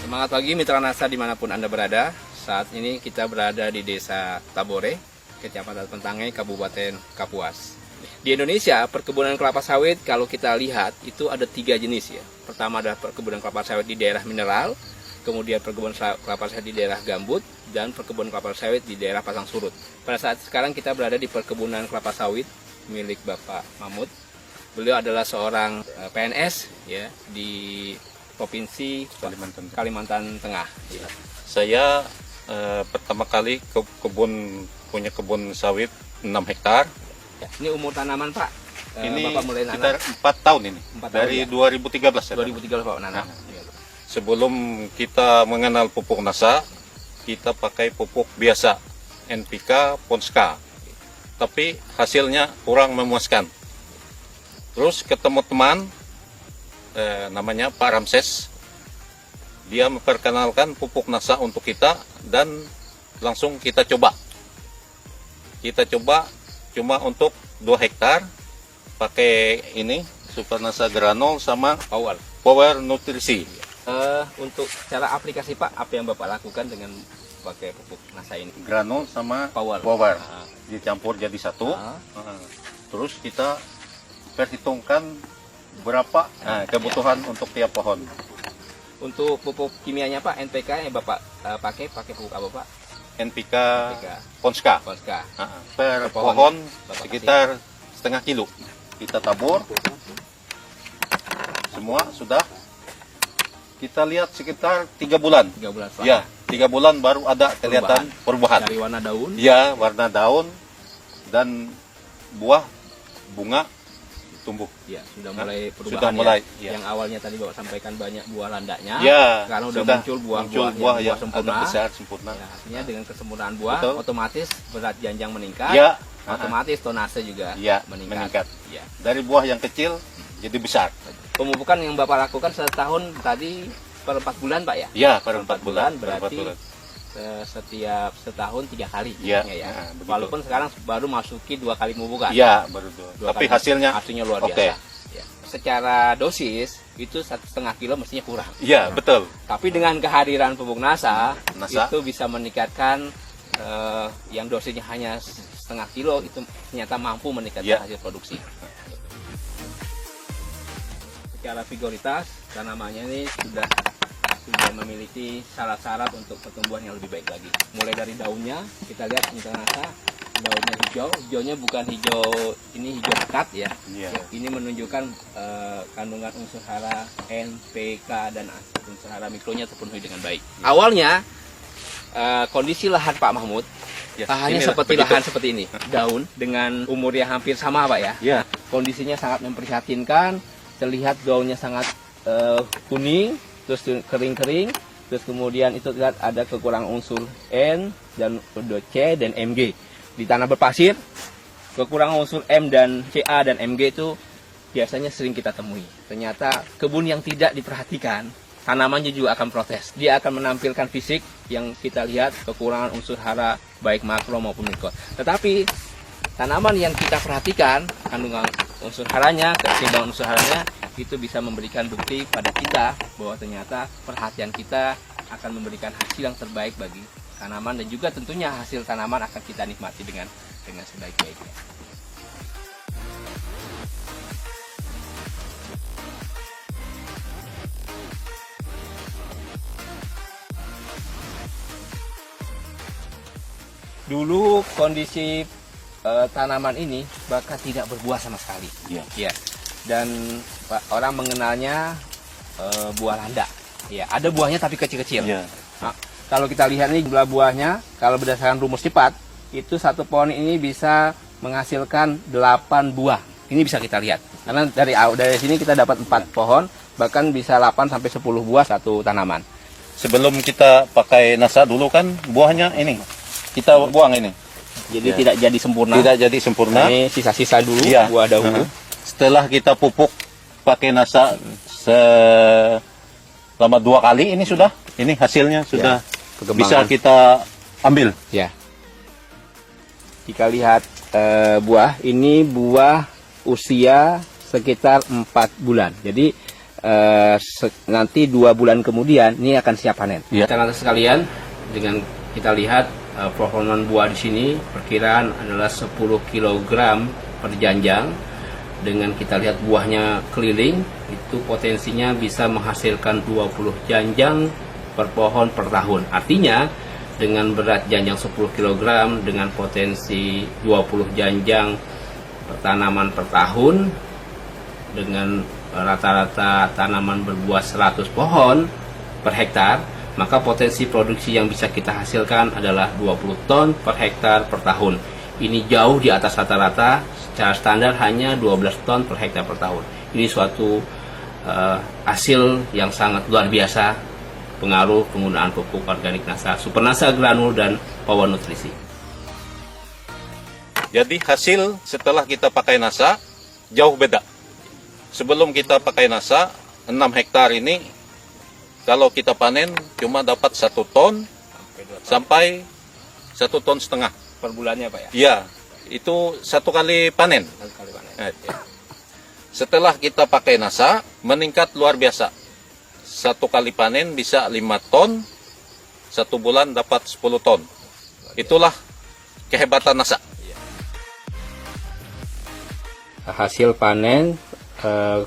Semangat pagi mitra NASA dimanapun Anda berada. Saat ini kita berada di Desa Tabore, Kecamatan Pentangai, Kabupaten Kapuas. Di Indonesia, perkebunan kelapa sawit kalau kita lihat itu ada 3 jenis ya. Pertama adalah perkebunan kelapa sawit di daerah mineral, kemudian perkebunan kelapa sawit di daerah gambut, dan perkebunan kelapa sawit di daerah pasang surut. Pada saat sekarang kita berada di perkebunan kelapa sawit milik Bapak Mahmud. Beliau adalah seorang PNS ya di Provinsi Kalimantan Tengah. Ya. Saya pertama kali punya kebun sawit 6 hektar. Ya, ini umur tanaman Pak? Ini Bapak mulai sekitar nanam 4 tahun ini. 4 tahun, dari ya? 2013 ya. 2013 Pak nanam. Ya. Sebelum kita mengenal pupuk NASA, kita pakai pupuk biasa, NPK, Ponska. Tapi hasilnya kurang memuaskan. Terus ketemu teman, namanya Pak Ramses. Dia memperkenalkan pupuk NASA untuk kita dan langsung kita coba. Kita coba cuma untuk 2 hektar pakai ini Super NASA Granol sama Power Nutrisi. Untuk cara aplikasi Pak, apa yang Bapak lakukan dengan pakai pupuk NASA ini? Granol sama Power. Dicampur jadi satu. Terus kita perhitungkan berapa kebutuhan untuk tiap pohon. Untuk pupuk kimianya Pak, NPK yang Bapak pakai pupuk apa Pak? NPK. Ponska. Per pohon pohon sekitar setengah kilo. Kita tabur. Semua sudah. Kita lihat sekitar 3 bulan. 3 bulan setelah. Ya, 3 bulan baru ada kelihatan perubahan. Dari warna daun. Ya, warna daun dan buah, bunga tumbuh. Ya, sudah mulai perubahan. Sudah mulai. Ya. Yang awalnya tadi Bapak sampaikan banyak buah landaknya. Ya, sekarang sudah muncul buah yang sempurna. besar sempurna. Ya, artinya dengan kesempurnaan buah, Betul. otomatis berat janjang meningkat. Ya, otomatis tonase juga meningkat. Ya. Dari buah yang kecil jadi besar. Pemupukan yang Bapak lakukan setahun tadi per 4 bulan Pak ya? Ya, per 4 bulan. Berarti setiap setahun 3 kali. Ya, ya. Walaupun sekarang baru masuki 2 kali pemupukan. Ya, baru 2. Tapi hasilnya luar biasa. Ya. Secara dosis itu 1,5 kilo mestinya kurang. Iya, betul. Tapi dengan kehadiran pupuk NASA itu bisa meningkatkan yang dosisnya hanya 0,5 kilo itu ternyata mampu meningkatkan hasil produksi. Secara figuritas tanamannya ini sudah memiliki syarat-syarat untuk pertumbuhan yang lebih baik lagi. Mulai dari daunnya kita lihat mitra NASA, daunnya hijaunya bukan hijau ini hijau pekat ya. Ini menunjukkan kandungan unsur hara N, P, K dan unsur hara mikronya terpenuhi dengan baik. Awalnya kondisi lahan Pak Mahmud lahannya lahan seperti ini, daun dengan umur yang hampir sama Pak ya. Ya. Kondisinya sangat memprihatinkan, terlihat daunnya sangat kuning, terus kering-kering, terus kemudian itu terlihat ada kekurangan unsur N dan C dan Mg. Di tanah berpasir, kekurangan unsur M dan Ca dan Mg itu biasanya sering kita temui. Ternyata kebun yang tidak diperhatikan, tanamannya juga akan protes. Dia akan menampilkan fisik yang kita lihat kekurangan unsur hara baik makro maupun mikro. Tetapi tanaman yang kita perhatikan kandungan unsur haranya, keseimbangan unsur haranya itu bisa memberikan bukti pada kita bahwa ternyata perhatian kita akan memberikan hasil yang terbaik bagi tanaman dan juga tentunya hasil tanaman akan kita nikmati dengan sebaik-baiknya. Dulu kondisi tanaman ini bahkan tidak berbuah sama sekali. Ya. Dan orang mengenalnya buah landak. Ya, ada buahnya tapi kecil-kecil. Nah, kalau kita lihat ini jumlah buahnya, kalau berdasarkan rumus cepat, itu satu pohon ini bisa menghasilkan 8 buah. Ini bisa kita lihat. Karena dari sini kita dapat 4 pohon, bahkan bisa 8 sampai 10 buah satu tanaman. Sebelum kita pakai NASA dulu kan buahnya ini. Kita buang ini. Jadi tidak jadi sempurna. Tidak jadi sempurna. Ini sisa-sisa dulu buah dahulu. Setelah kita pupuk pakai NASA selama 2 kali ini sudah, ini hasilnya sudah bisa kita ambil. Ya. Jika lihat buah, ini buah usia sekitar 4 bulan. Jadi nanti 2 bulan kemudian ini akan siap panen. Ya. Teman-teman sekalian, dengan kita lihat performa buah di sini perkiraan adalah 10 kg per janjang. Dengan kita lihat buahnya keliling, itu potensinya bisa menghasilkan 20 janjang per pohon per tahun. Artinya dengan berat janjang 10 kg dengan potensi 20 janjang tanaman per tahun, dengan rata-rata tanaman berbuah 100 pohon per hektar, maka potensi produksi yang bisa kita hasilkan adalah 20 ton per hektar per tahun. Ini jauh di atas rata-rata, secara standar hanya 12 ton per hektar per tahun. Ini suatu hasil yang sangat luar biasa pengaruh penggunaan pupuk organik NASA, Super NASA Granul dan Power Nutrisi. Jadi hasil setelah kita pakai NASA jauh beda. Sebelum kita pakai NASA, 6 hektar ini kalau kita panen cuma dapat 1 ton sampai 1,5 ton Per bulannya Pak ya? Iya, itu 1 kali panen. Setelah kita pakai NASA, meningkat luar biasa. 1 kali panen bisa 5 ton, 1 bulan dapat 10 ton. Itulah kehebatan NASA. Hasil panen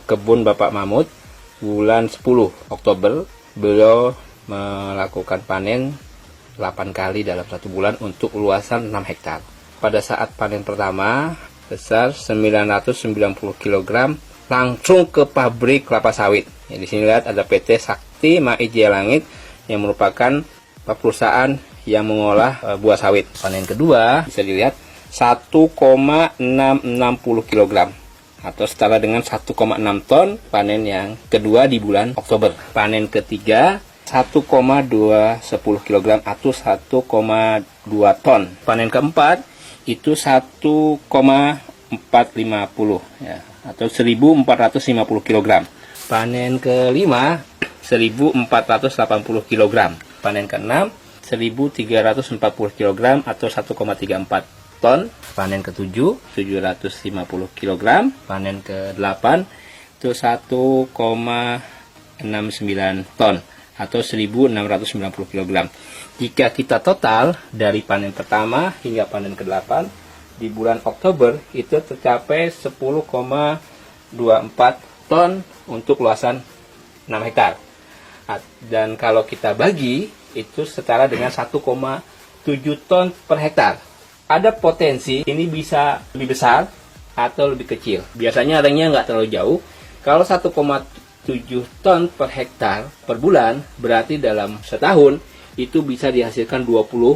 kebun Bapak Mahmud bulan 10 Oktober, beliau melakukan panen 8 kali dalam 1 bulan untuk luasan 6 hektar. Pada saat panen pertama besar 990 kg langsung ke pabrik kelapa sawit. Ya, di sini lihat ada PT Sakti Maijaya Langit yang merupakan perusahaan yang mengolah buah sawit. Panen kedua bisa dilihat 1,660 kg atau setara dengan 1,6 ton panen yang kedua di bulan Oktober. Panen ketiga 1,210 kg atau 1,2 ton. Panen keempat itu 1,450 ya, atau 1.450 kg. Panen kelima 1.480 kg. Panen keenam 1.340 kg atau 1,34 ton. Panen ketujuh 750 kg. Panen ke-8 itu 1,69 ton atau 1.690 kg. Jika kita total dari panen pertama hingga panen ke-8 di bulan Oktober itu tercapai 10,24 ton untuk luasan 6 hektar. Dan kalau kita bagi itu setara dengan 1,7 ton per hektar. Ada potensi ini bisa lebih besar atau lebih kecil. Biasanya ringnya nggak terlalu jauh. Kalau 1,7 ton per hektar per bulan, berarti dalam setahun itu bisa dihasilkan 20,4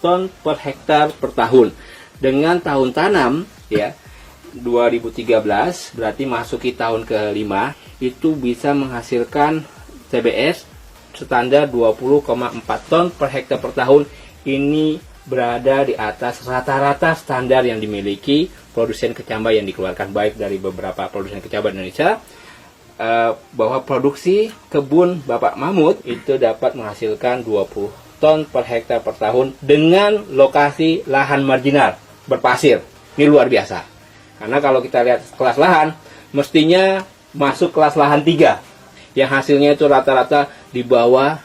ton per hektar per tahun. Dengan tahun tanam ya 2013 berarti masuki tahun ke-5 itu bisa menghasilkan TBS standar 20,4 ton per hektar per tahun. Ini berada di atas rata-rata standar yang dimiliki produsen kecambah yang dikeluarkan baik dari beberapa produsen kecambah Indonesia, bahwa produksi kebun Bapak Mahmud itu dapat menghasilkan 20 ton per hektar per tahun dengan lokasi lahan marginal berpasir. Ini luar biasa. Karena kalau kita lihat kelas lahan, mestinya masuk kelas lahan 3 yang hasilnya itu rata-rata di bawah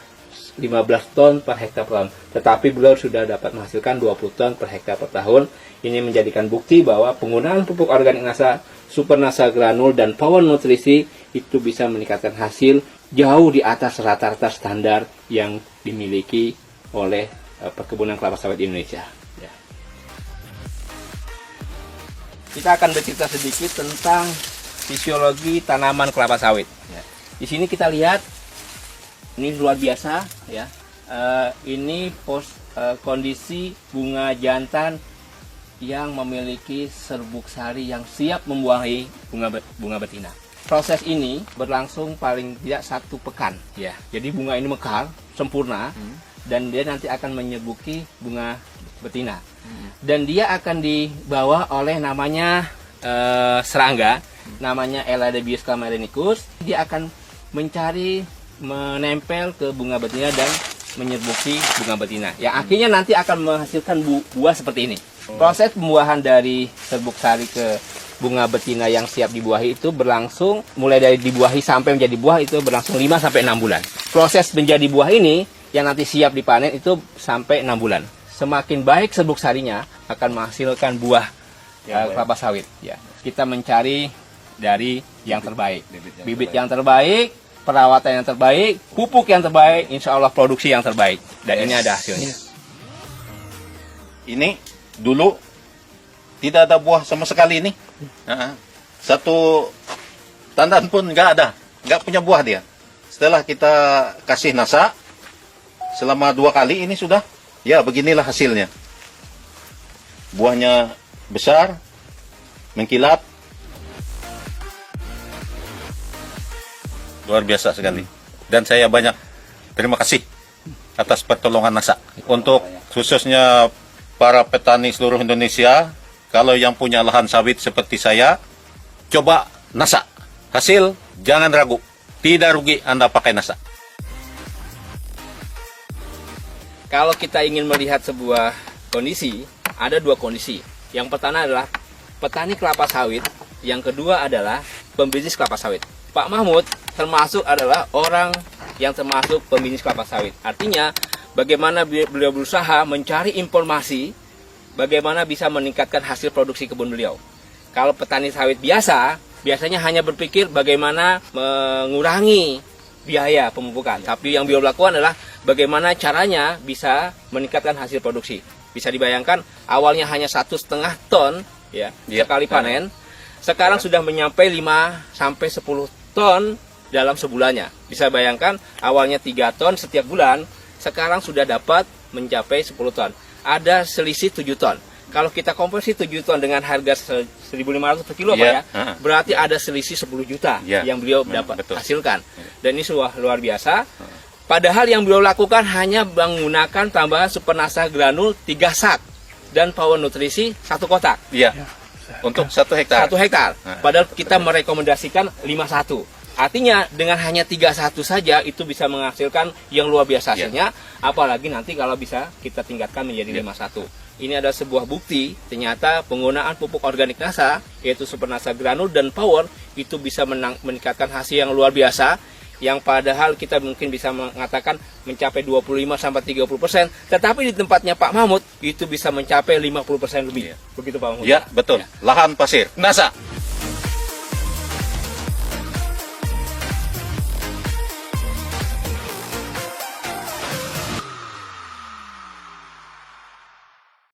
15 ton per hektar per tahun. Tetapi beliau sudah dapat menghasilkan 20 ton per hektar per tahun. Ini menjadikan bukti bahwa penggunaan pupuk organik NASA, Super NASA Granul, dan Power Nutrisi itu bisa meningkatkan hasil jauh di atas rata-rata standar yang dimiliki oleh perkebunan kelapa sawit di Indonesia. Ya. Kita akan bercerita sedikit tentang fisiologi tanaman kelapa sawit. Ya. Di sini kita lihat ini luar biasa ya. Ini kondisi bunga jantan yang memiliki serbuk sari yang siap membuahi bunga betina. Proses ini berlangsung paling tidak 1 pekan ya. Jadi bunga ini mekar sempurna dan dia nanti akan menyerbuki bunga betina. Dan dia akan dibawa oleh namanya serangga, namanya Eladebius camerenicus. Dia akan menempel ke bunga betina dan menyerbuki bunga betina. Yang akhirnya nanti akan menghasilkan buah seperti ini. Proses pembuahan dari serbuk sari ke bunga betina yang siap dibuahi itu berlangsung mulai dari dibuahi sampai menjadi buah itu berlangsung 5 sampai 6 bulan. Proses menjadi buah ini yang nanti siap dipanen itu sampai 6 bulan. Semakin baik serbuk sarinya akan menghasilkan buah kelapa sawit. Ya, kita mencari dari yang terbaik, bibit yang terbaik, perawatan yang terbaik, pupuk yang terbaik, insya Allah produksi yang terbaik. Dan ini ada hasilnya. Ini dulu tidak ada buah sama sekali ini. Satu tandan pun nggak ada, nggak punya buah dia. Setelah kita kasih nasa selama 2 kali ini sudah, ya beginilah hasilnya. Buahnya besar, mengkilat, luar biasa sekali. Dan saya banyak terima kasih atas pertolongan nasa. Untuk khususnya para petani seluruh Indonesia, kalau yang punya lahan sawit seperti saya, coba nasa. Hasil, jangan ragu. Tidak rugi Anda pakai nasa. Kalau kita ingin melihat sebuah kondisi, ada 2 kondisi. Yang pertama adalah petani kelapa sawit, yang kedua adalah pembisnis kelapa sawit. Pak Mahmud termasuk adalah orang yang termasuk pembisnis kelapa sawit. Artinya, bagaimana beliau berusaha mencari informasi bagaimana bisa meningkatkan hasil produksi kebun beliau. Kalau petani sawit biasanya hanya berpikir bagaimana mengurangi biaya pemupukan. Tapi yang beliau lakukan adalah bagaimana caranya bisa meningkatkan hasil produksi. Bisa dibayangkan awalnya hanya 1,5 ton ya sekali panen. Sekarang sudah menyampai 5 sampai 10 ton dalam sebulannya. Bisa bayangkan awalnya 3 ton setiap bulan, sekarang sudah dapat mencapai 10 ton. Ada selisih 7 ton. Kalau kita konversi 7 ton dengan harga 1.500 per kilo, Pak ya, berarti ada selisih 10 juta yang beliau dapat hasilkan. Dan ini luar biasa. Padahal yang beliau lakukan hanya menggunakan tambahan super nasa granul 3 sak dan power nutrisi 1 kotak. Iya. Untuk 1 hektar. 1 hektar. Padahal kita merekomendasikan 51. Artinya dengan hanya 31 saja itu bisa menghasilkan yang luar biasa hasilnya. Apalagi nanti kalau bisa kita tingkatkan menjadi 51. Ini ada sebuah bukti ternyata penggunaan pupuk organik nasa yaitu super nasa granul dan power itu bisa meningkatkan hasil yang luar biasa. Yang padahal kita mungkin bisa mengatakan mencapai 25-30%, tetapi di tempatnya Pak Mahmud itu bisa mencapai 50% lebih. Begitu Pak Mahmud? Ya, betul. Lahan pasir. Nasa.